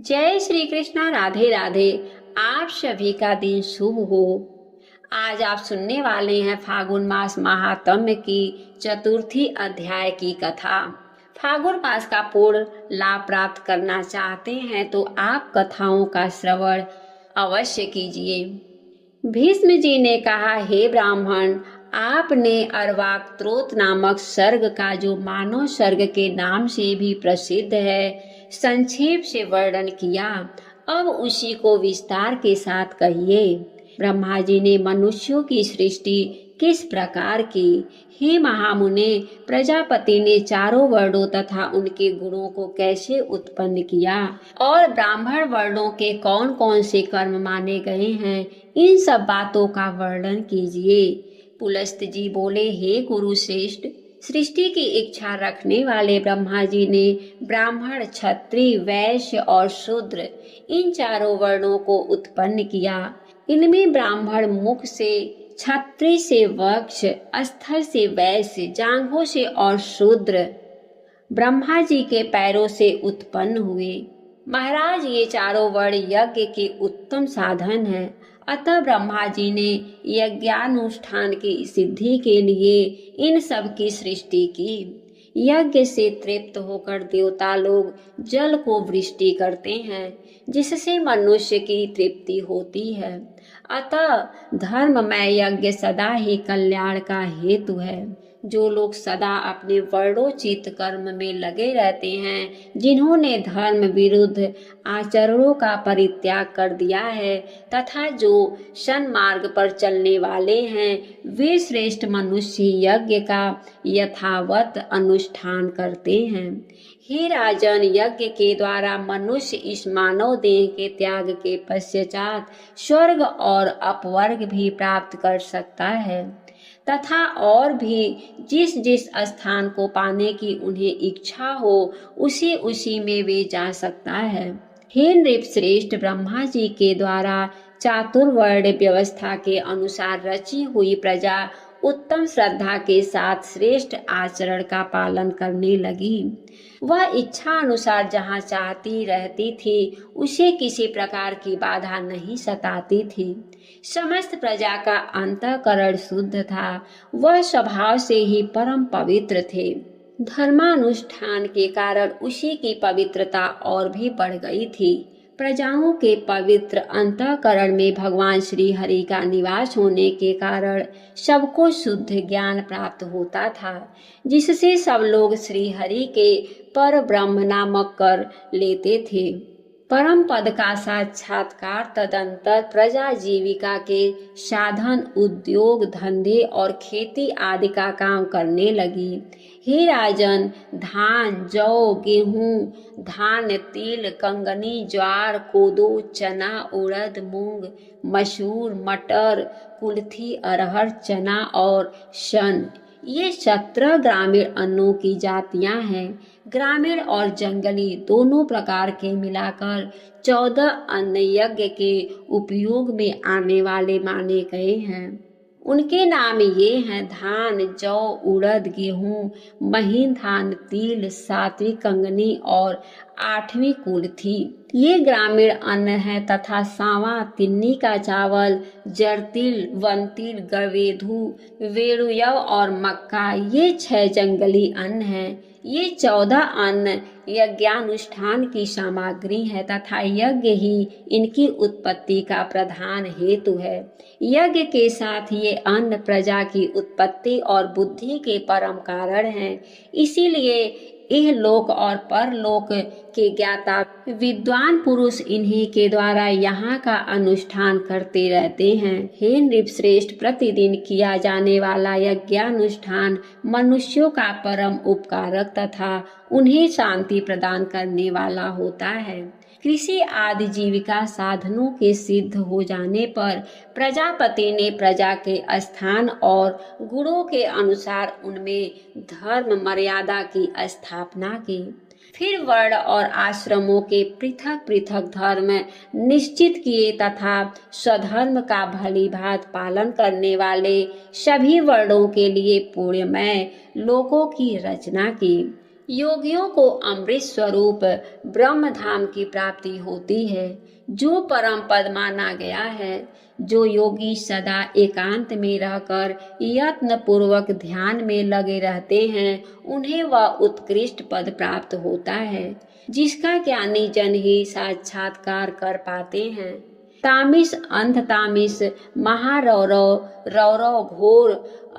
जय श्री कृष्णा। राधे राधे। आप सभी का दिन शुभ हो। आज आप सुनने वाले हैं फागुन मास महात्म्य की चतुर्थी अध्याय की कथा। फागुन मास का पूर्ण लाभ प्राप्त करना चाहते हैं तो आप कथाओं का श्रवण अवश्य कीजिए। भीष्म जी ने कहा, हे ब्राह्मण, आपने अर्वाक्त्रोत नामक सर्ग का, जो मानव सर्ग के नाम से भी प्रसिद्ध है, संक्षेप से वर्णन किया। अब उसी को विस्तार के साथ कहिए। ब्रह्मा जी ने मनुष्यों की सृष्टि किस प्रकार की? हे महामुने, प्रजापति ने चारों वर्णों तथा उनके गुणों को कैसे उत्पन्न किया और ब्राह्मण वर्णों के कौन कौन से कर्म माने गए हैं, इन सब बातों का वर्णन कीजिए। पुलस्त जी बोले, हे गुरु श्रेष्ठ, सृष्टि की इच्छा रखने वाले ब्रह्मा जी ने ब्राह्मण, क्षत्रिय, वैश्य और शूद्र इन चारों वर्णों को उत्पन्न किया। इनमें ब्राह्मण मुख से, क्षत्रिय से वक्ष, स्थल से वैश्य, जांघों से और शूद्र ब्रह्मा जी के पैरों से उत्पन्न हुए। महाराज, ये चारों वर्ण यज्ञ के उत्तम साधन हैं। अतः ब्रह्मा जी ने यज्ञानुष्ठान की सिद्धि के लिए इन सब की सृष्टि की। यज्ञ से तृप्त होकर देवता लोग जल को वृष्टि करते हैं, जिससे मनुष्य की तृप्ति होती है। अतः धर्ममय यज्ञ सदा ही कल्याण का हेतु है। जो लोग सदा अपने वर्णोचित कर्म में लगे रहते हैं, जिन्होंने धर्म विरुद्ध आचरणों का परित्याग कर दिया है तथा जो सन्मार्ग पर चलने वाले हैं, वे श्रेष्ठ मनुष्य यज्ञ का यथावत अनुष्ठान करते हैं। हे राजन, यज्ञ के द्वारा मनुष्य इस मानव देह के त्याग के पश्चात स्वर्ग और अपवर्ग भी प्राप्त कर सकता है तथा और भी जिस जिस स्थान को पाने की उन्हें इच्छा हो, उसी में वे जा सकता है। हे नृप श्रेष्ठ, ब्रह्मा जी के द्वारा चातुर्वर्ण व्यवस्था के अनुसार रची हुई प्रजा उत्तम श्रद्धा के साथ श्रेष्ठ आचरण का पालन करने लगी। वह इच्छा अनुसार जहाँ चाहती रहती थी, उसे किसी प्रकार की बाधा नहीं सताती थी। समस्त प्रजा का अंतःकरण शुद्ध था। वह स्वभाव से ही परम पवित्र थे। धर्मानुष्ठान के कारण उसी की पवित्रता और भी बढ़ गई थी। प्रजाओं के पवित्र अंतःकरण में भगवान श्री हरि का निवास होने के कारण सबको शुद्ध ज्ञान प्राप्त होता था, जिससे सब लोग श्री हरि के पर ब्रह्म नामक कर लेते थे। परम पद का साक्षात्कार तदंतर प्रजा जीविका के साधन, उद्योग धंधे और खेती आदि का काम करने लगी। हे राजन, धान, जौ, गेहूं, धान, तिल, कंगनी, ज्वार, कोदो, चना, उड़द, मूंग, मसूर, मटर, कुल्थी, अरहर, चना और शन, ये 17 ग्रामीण अन्नों की जातियां हैं। ग्रामीण और जंगली दोनों प्रकार के मिलाकर 14 अन्न यज्ञ के उपयोग में आने वाले माने गए हैं। उनके नाम ये हैं: धान, जौ, उड़द, गेहूं, महीन धान, तिल, सातवीं कंगनी और 8वीं कुल्थी ये ग्रामीण अन्न है तथा सावा, तिन्नी का चावल, जरतिल, वनतिल, गवेधु, वेरुयव और मक्का ये 6 जंगली अन्न हैं। ये 14 अन्न यज्ञानुष्ठान की सामग्री है तथा यज्ञ ही इनकी उत्पत्ति का प्रधान हेतु है। यज्ञ के साथ ये अन्न प्रजा की उत्पत्ति और बुद्धि के परम कारण हैं। इसीलिए यह लोक और परलोक के ज्ञाता विद्वान पुरुष इन्हीं के द्वारा यहाँ का अनुष्ठान करते रहते हैं। हे नृपश्रेष्ठ, प्रतिदिन किया जाने वाला यज्ञानुष्ठान मनुष्यों का परम उपकारक तथा उन्हें शांति प्रदान करने वाला होता है। कृषि आदि जीविका साधनों के सिद्ध हो जाने पर प्रजापति ने प्रजा के स्थान और गुणों के अनुसार उनमें धर्म मर्यादा की स्थापना की। फिर वर्ण और आश्रमों के पृथक पृथक धर्म निश्चित किए तथा स्वधर्म का भली भांति पालन करने वाले सभी वर्णों के लिए पुण्यमय लोकों की रचना की। योगियों को अमृत स्वरूप ब्रह्म धाम की प्राप्ति होती है, जो परम पद माना गया है। जो योगी सदा एकांत में रहकर यत्न पूर्वक ध्यान में लगे रहते हैं, उन्हें वह उत्कृष्ट पद प्राप्त होता है, जिसका ज्ञानी जन ही साक्षात्कार कर पाते हैं। तामिस अंध तामिस महारौरव रौरव घोर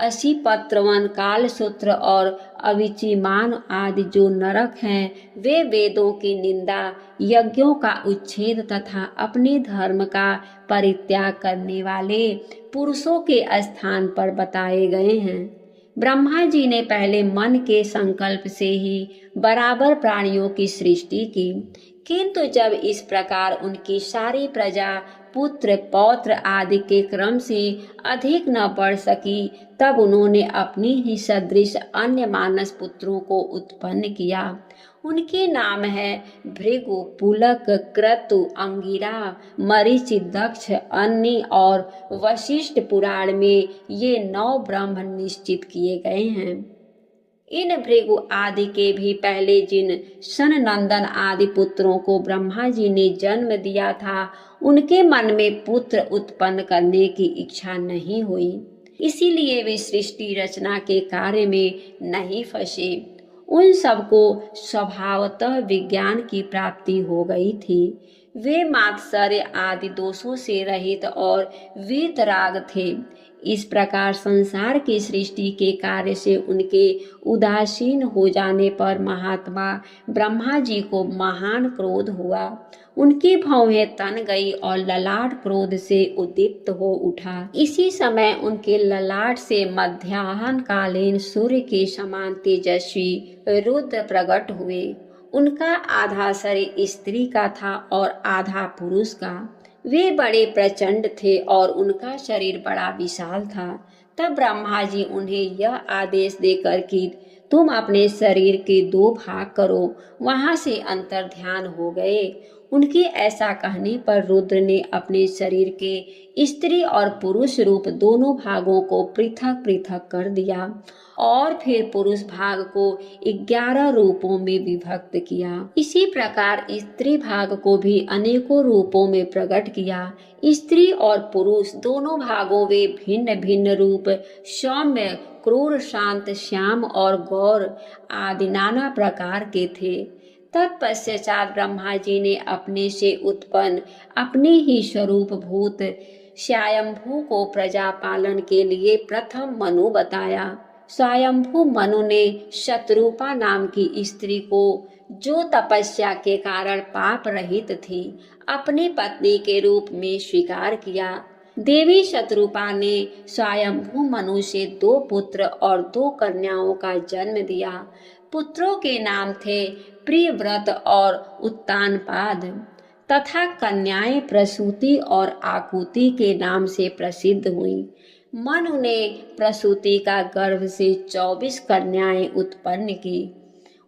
असीपत्रवन कालसूत्र और अविचिमान आदि जो नरक हैं, वे वेदों की निंदा, यज्ञों का उच्छेद तथा अपने धर्म का परित्याग करने वाले पुरुषों के स्थान पर बताए गए हैं। ब्रह्मा जी ने पहले मन के संकल्प से ही बराबर प्राणियों की सृष्टि की, किंतु जब इस प्रकार उनकी सारी प्रजा पुत्र पौत्र आदि के क्रम से अधिक न बढ़ सकी, तब उन्होंने अपनी ही सदृश अन्य मानस पुत्रों को उत्पन्न किया। उनके नाम है भृगु, पुलक, क्रतु, अंगिरा, मरीचि, दक्ष, अन्नी और वशिष्ठ। पुराण में ये 9 ब्रह्म निश्चित किए गए हैं। इन भृगु आदि के भी पहले जिन सननंदन आदि पुत्रों को ब्रह्मा जी ने जन्म दिया था, उनके मन में पुत्र उत्पन्न करने की इच्छा नहीं हुई, इसीलिए वे सृष्टि रचना के कार्य में नहीं फंसे। उन सबको स्वभावतः विज्ञान की प्राप्ति हो गई थी। वे मात्सर्य आदि दोषों से रहित और वीतराग थे। इस प्रकार संसार की सृष्टि के कार्य से उनके उदासीन हो जाने पर महात्मा ब्रह्मा जी को महान क्रोध हुआ। उनकी भौहें तन गई और ललाट क्रोध से उद्दीप्त हो उठा। इसी समय उनके ललाट से मध्याह्न कालीन सूर्य के समान तेजस्वी रुद्र प्रकट हुए। उनका आधा शरीर स्त्री का था और आधा पुरुष का। वे बड़े प्रचंड थे और उनका शरीर बड़ा विशाल था। तब ब्रह्मा जी उन्हें यह आदेश देकर कि तुम अपने शरीर के 2 भाग करो, वहां से अंतर ध्यान हो गए। उनके ऐसा कहने पर रुद्र ने अपने शरीर के स्त्री और पुरुष रूप दोनों भागों को पृथक पृथक कर दिया और फिर पुरुष भाग को 11 रूपों में विभक्त किया। इसी प्रकार स्त्री भाग को भी अनेकों रूपों में प्रकट किया। स्त्री और पुरुष दोनों भागों वे भिन्न भिन्न रूप, सौम्य, क्रूर, शांत, श्याम और गौर आदि नाना प्रकार के थे। तत्पश्चात ब्रह्मा जी ने अपने से उत्पन्न अपने ही स्वरूप भूत स्वयंभू को प्रजा पालन के लिए प्रथम मनु बताया। स्वयंभू मनु ने शत्रुपा नाम की स्त्री को, जो तपस्या के कारण पाप रहित थी, अपनी पत्नी के रूप में स्वीकार किया। देवी शत्रुपा ने स्वयंभू मनु से 2 पुत्र और 2 कन्याओं का जन्म दिया। पुत्रों के नाम थे प्रियव्रत और उत्तानपाद तथा कन्याएं प्रसूति और आकुति के नाम से प्रसिद्ध हुईं। मनु ने प्रसूति का गर्भ से 24 कन्याएं उत्पन्न की।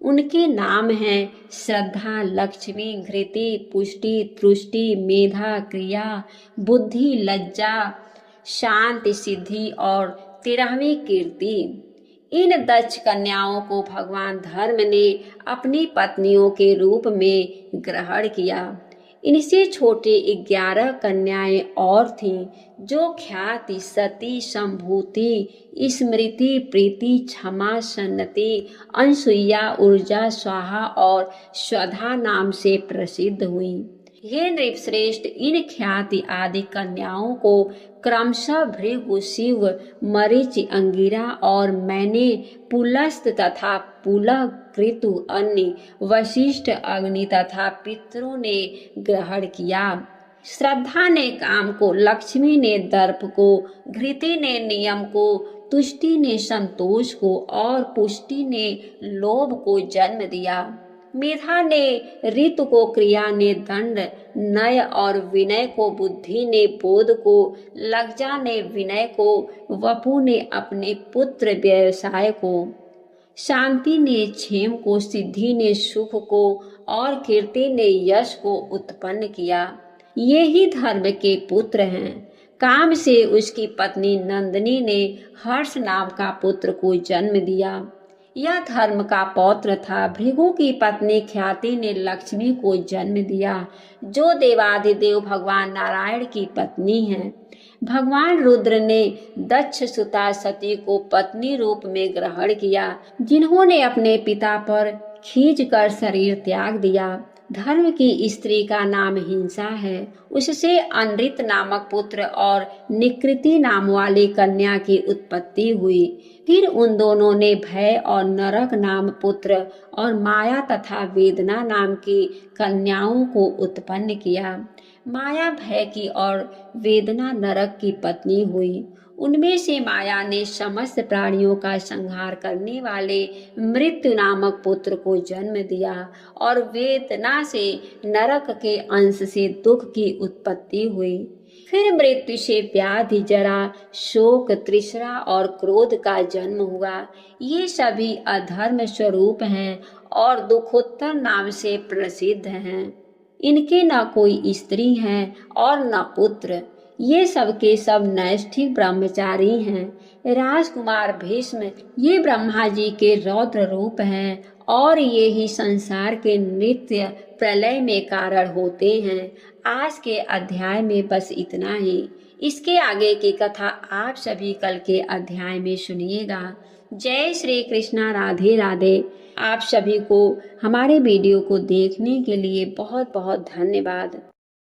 उनके नाम हैं श्रद्धा, लक्ष्मी, घृति, पुष्टि, तुष्टि, मेधा, क्रिया, बुद्धि, लज्जा, शांति, सिद्धि और 13वीं कीर्ति। इन दक्ष कन्याओं को भगवान धर्म ने अपनी पत्नियों के रूप में ग्रहण किया। इनसे छोटे 11 कन्याएं और थीं, जो ख्याति, सती, संभूति, स्मृति, प्रीति, क्षमा, सन्नति, अनसुईया, ऊर्जा, स्वाहा और स्वधा नाम से प्रसिद्ध हुई। हे नृपश्रेष्ठ, इन ख्याति आदि कन्याओं को क्रमशः भृगु, शिव, मरीचि, अंगिरा और मैंने पुलस्त तथा पुलह, कृतु, अन्य, वशिष्ठ, अग्नि तथा पितरों ने ग्रहण किया। श्रद्धा ने काम को, लक्ष्मी ने दर्प को, घृति ने नियम को, तुष्टि ने संतोष को और पुष्टि ने लोभ को जन्म दिया। मेधा ने ऋतु को, क्रिया ने दंड, नय और विनय को, बुद्धि ने बोध को, लज्जा ने विनय को, वपु ने अपने पुत्र व्यवसाय को, शांति ने क्षेम को, सिद्धि ने सुख को और कीर्ति ने यश को उत्पन्न किया। ये ही धर्म के पुत्र हैं। काम से उसकी पत्नी नंदिनी ने हर्ष नाम का पुत्र को जन्म दिया। यह धर्म का पौत्र था। भृगु की पत्नी ख्याति ने लक्ष्मी को जन्म दिया, जो देवाधिदेव भगवान नारायण की पत्नी है। भगवान रुद्र ने दक्ष सुता सती को पत्नी रूप में ग्रहण किया, जिन्होंने अपने पिता पर खींचकर शरीर त्याग दिया। धर्म की स्त्री का नाम हिंसा है। उससे अनृत नामक पुत्र और निकृति नाम वाली कन्या की उत्पत्ति हुई। फिर उन दोनों ने भय और नरक नाम पुत्र और माया तथा वेदना नाम की कन्याओं को उत्पन्न किया। माया भय की और वेदना नरक की पत्नी हुई। उनमें से माया ने समस्त प्राणियों का संहार करने वाले मृत्यु नामक पुत्र को जन्म दिया और वेदना से नरक के अंश से दुख की उत्पत्ति हुई। फिर मृत्यु से व्याधि, जरा, शोक, तृष्णा और क्रोध का जन्म हुआ। ये सभी अधर्म स्वरूप हैं और दुखोत्तर नाम से प्रसिद्ध हैं। इनके न कोई स्त्री है और न पुत्र। ये सब के सब नैष्ठिक ब्रह्मचारी हैं। राजकुमार भीष्म ये ब्रह्मा जी के रौद्र रूप हैं और ये ही संसार के नित्य प्रलय में कारण होते हैं। आज के अध्याय में बस इतना ही। इसके आगे की कथा आप सभी कल के अध्याय में सुनिएगा। जय श्री कृष्णा, राधे राधे। आप सभी को हमारे वीडियो को देखने के लिए बहुत बहुत धन्यवाद।